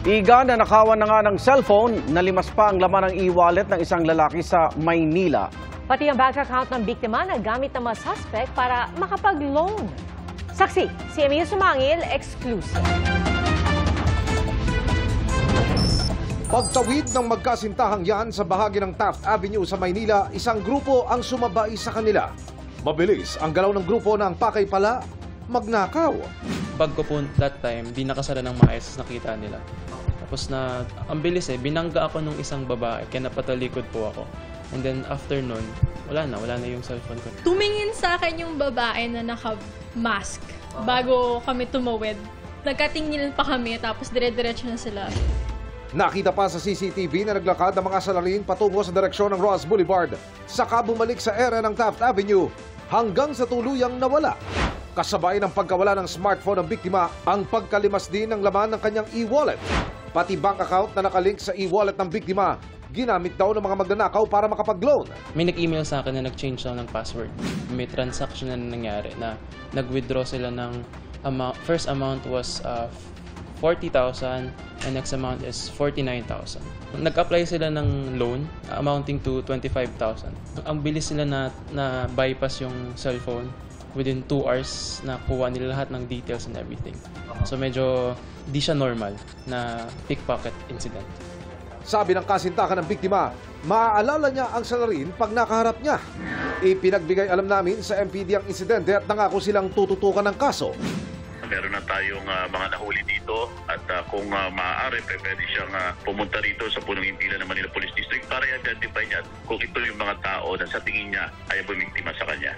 Iga na nakawan na nga ng cellphone, nalimas pa ang laman ng e-wallet ng isang lalaki sa Maynila. Pati ang bank account ng biktima na gamit ng mga suspect para makapag-loan. Saksi, si Emil Sumangil, exclusive. Pagtawid ng magkasintahang yan sa bahagi ng Taft Avenue sa Maynila, isang grupo ang sumabay sa kanila. Mabilis ang galaw ng grupo na ang pakay pala, magnakaw. Bag ko po that time, di nakasara ng maayos, nakita nila. Tapos ang bilis binangga ako nung isang babae, kaya napatalikod po ako. And then after nun, wala na yung cellphone ko. Tumingin sa akin yung babae na naka-mask bago kami tumawid. Nagkatingin pa kami, tapos dire-diretso na sila. Nakita pa sa CCTV na naglakad ang mga salarin patungo sa direksyon ng Ross Boulevard, saka bumalik sa area ng Taft Avenue hanggang sa tuluyang nawala. Kasabay ng pagkawala ng smartphone ng biktima, ang pagkalimas din ng laman ng kanyang e-wallet. Pati bank account na nakalink sa e-wallet ng biktima, ginamit daw ng mga magnanakaw para makapag-loan. May nag-email sa akin na nag-change lang ng password. May transaction na nangyari na nag-withdraw sila ng first amount was 40,000 and next amount is 49,000. Nag-apply sila ng loan amounting to 25,000. Ang bilis sila na bypass yung cellphone. Within 2 hours nakuha nila lahat ng details and everything. So medyo di siya normal na pickpocket incident. Sabi ng kasintahan ng biktima, maaalala niya ang salarin pag nakaharap niya. Ipinagbigay alam namin sa MPD ang insidente at nangako silang tututukan ng kaso. Meron na tayong mga nahuli dito at kung maaari, pwede siyang pumunta rito sa punong impila ng Manila Police District para i-identify niya kung ito yung mga tao na sa tingin niya ay bumiktima sa kanya.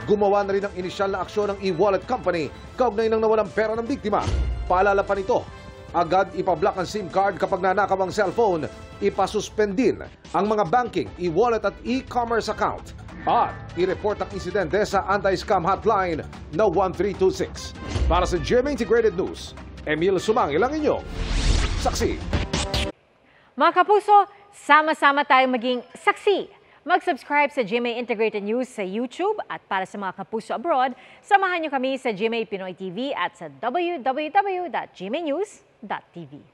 Gumawa na rin ng inisyal na aksyon ng e-wallet company kaugnay ng nawalang pera ng biktima. Paalala pa nito, agad ipablock ang SIM card kapag nanakaw ang cellphone, ipasuspend din ang mga banking, e-wallet at e-commerce account. At i-report ang insidente sa anti-scam hotline na 1326. Para sa GMA Integrated News, Emil Sumangil ang inyong saksi. Mga kapuso, sama-sama tayong maging saksi. Mag-subscribe sa GMA Integrated News sa YouTube at para sa mga kapuso abroad, samahan niyo kami sa GMA Pinoy TV at sa www.gmanews.tv.